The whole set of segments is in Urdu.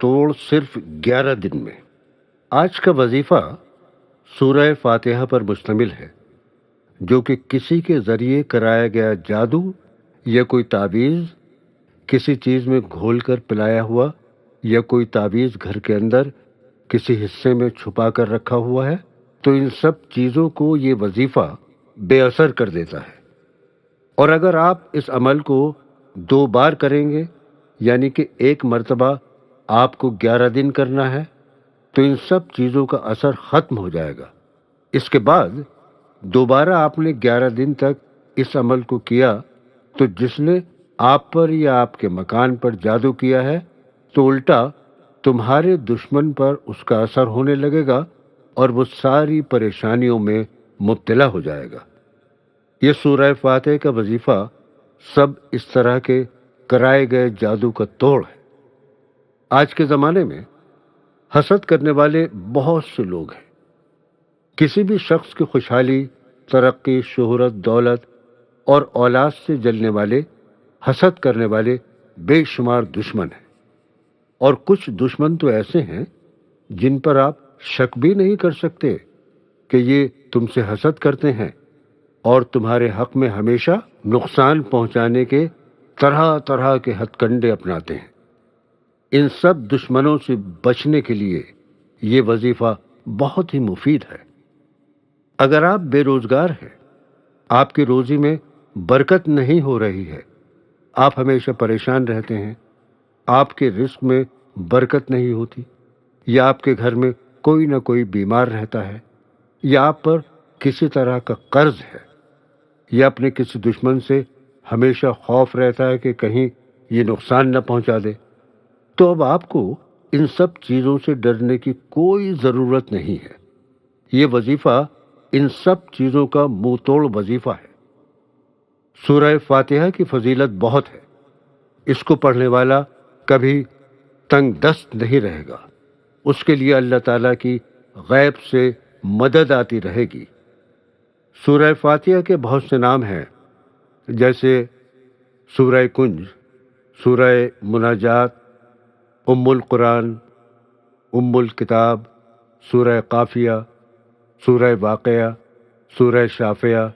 توڑ صرف 11 دن میں۔ آج کا وظیفہ سورہ فاتحہ پر مشتمل ہے، جو کہ کسی کے ذریعے کرایا گیا جادو یا کوئی تعویذ، کسی چیز میں گھول کر پلایا ہوا یا کوئی تعویذ گھر کے اندر کسی حصے میں چھپا کر رکھا ہوا ہے، تو ان سب چیزوں کو یہ وظیفہ بے اثر کر دیتا ہے۔ اور اگر آپ اس عمل کو 2 بار کریں گے، یعنی کہ ایک مرتبہ آپ کو 11 دن کرنا ہے، تو ان سب چیزوں کا اثر ختم ہو جائے گا۔ اس کے بعد دوبارہ آپ نے 11 دن تک اس عمل کو کیا، تو جس نے آپ پر یا آپ کے مکان پر جادو کیا ہے، تو الٹا تمہارے دشمن پر اس کا اثر ہونے لگے گا اور وہ ساری پریشانیوں میں مبتلا ہو جائے گا۔ یہ سورہ فاتحہ کا وظیفہ سب اس طرح کے کرائے گئے جادو کا توڑ ہے۔ آج کے زمانے میں حسد کرنے والے بہت سے لوگ ہیں۔ کسی بھی شخص کی خوشحالی، ترقی، شہرت، دولت اور اولاد سے جلنے والے، حسد کرنے والے بے شمار دشمن ہیں۔ اور کچھ دشمن تو ایسے ہیں جن پر آپ شک بھی نہیں کر سکتے کہ یہ تم سے حسد کرتے ہیں اور تمہارے حق میں ہمیشہ نقصان پہنچانے کے طرح طرح کے ہتھ کنڈے اپناتے ہیں۔ ان سب دشمنوں سے بچنے کے لیے یہ وظیفہ بہت ہی مفید ہے۔ اگر آپ بے روزگار ہیں، آپ کی روزی میں برکت نہیں ہو رہی ہے، آپ ہمیشہ پریشان رہتے ہیں، آپ کے رزق میں برکت نہیں ہوتی، یا آپ کے گھر میں کوئی نہ کوئی بیمار رہتا ہے، یا آپ پر کسی طرح کا قرض ہے، یا اپنے کسی دشمن سے ہمیشہ خوف رہتا ہے کہ کہیں یہ نقصان نہ پہنچا دے، تو اب آپ کو ان سب چیزوں سے ڈرنے کی کوئی ضرورت نہیں ہے۔ یہ وظیفہ ان سب چیزوں کا منہ توڑ وظیفہ ہے۔ سورہ فاتحہ کی فضیلت بہت ہے۔ اس کو پڑھنے والا کبھی تنگ دست نہیں رہے گا، اس کے لیے اللہ تعالیٰ کی غیب سے مدد آتی رہے گی۔ سورہ فاتحہ کے بہت سے نام ہیں، جیسے سورہ کنج، سورہ مناجات، ام القرآن، ام الکتاب، سورہ قافیہ، سورہ واقعہ، سورہ شافیہ،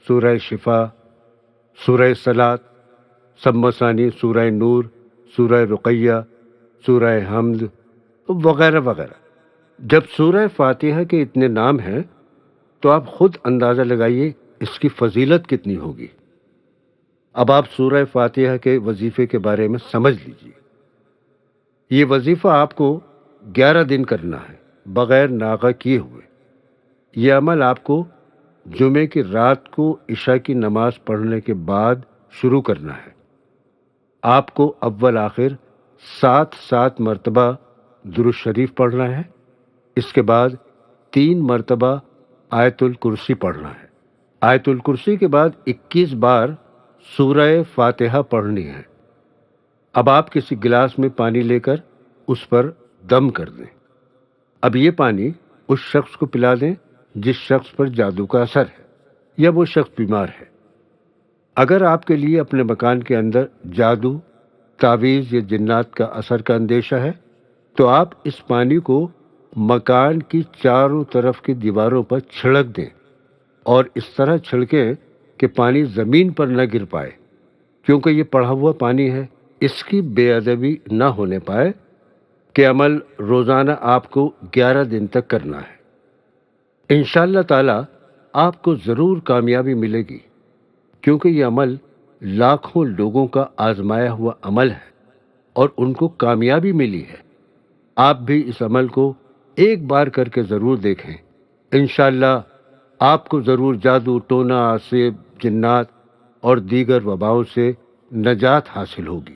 سورہ شفا، سورہ صلاۃ، سب مثانی، سورہ نور، سورہ رقیہ، سورہ حمد وغیرہ وغیرہ۔ جب سورہ فاتحہ کے اتنے نام ہیں تو آپ خود اندازہ لگائیے اس کی فضیلت کتنی ہوگی۔ اب آپ سورہ فاتحہ کے وظیفے کے بارے میں سمجھ لیجیے۔ یہ وظیفہ آپ کو 11 دن کرنا ہے، بغیر ناغہ کیے ہوئے۔ یہ عمل آپ کو جمعے کی رات کو عشاء کی نماز پڑھنے کے بعد شروع کرنا ہے۔ آپ کو اول آخر 7 مرتبہ درود شریف پڑھنا ہے۔ اس کے بعد 3 مرتبہ آیت الکرسی پڑھنا ہے۔ آیت الکرسی کے بعد 21 بار سورہ فاتحہ پڑھنی ہے۔ اب آپ کسی گلاس میں پانی لے کر اس پر دم کر دیں۔ اب یہ پانی اس شخص کو پلا دیں جس شخص پر جادو کا اثر ہے یا وہ شخص بیمار ہے۔ اگر آپ کے لیے اپنے مکان کے اندر جادو، تعویذ یا جنات کا اثر کا اندیشہ ہے، تو آپ اس پانی کو مکان کی چاروں طرف کی دیواروں پر چھڑک دیں، اور اس طرح چھڑکیں کہ پانی زمین پر نہ گر پائے، کیونکہ یہ پڑھا ہوا پانی ہے، اس کی بے ادبی نہ ہونے پائے کہ عمل روزانہ آپ کو 11 دن تک کرنا ہے۔ انشاءاللہ تعالی آپ کو ضرور کامیابی ملے گی، کیونکہ یہ عمل لاکھوں لوگوں کا آزمایا ہوا عمل ہے اور ان کو کامیابی ملی ہے۔ آپ بھی اس عمل کو ایک بار کر کے ضرور دیکھیں۔ انشاءاللہ آپ کو ضرور جادو، ٹونا، عصیب، جنات اور دیگر وباؤں سے نجات حاصل ہوگی۔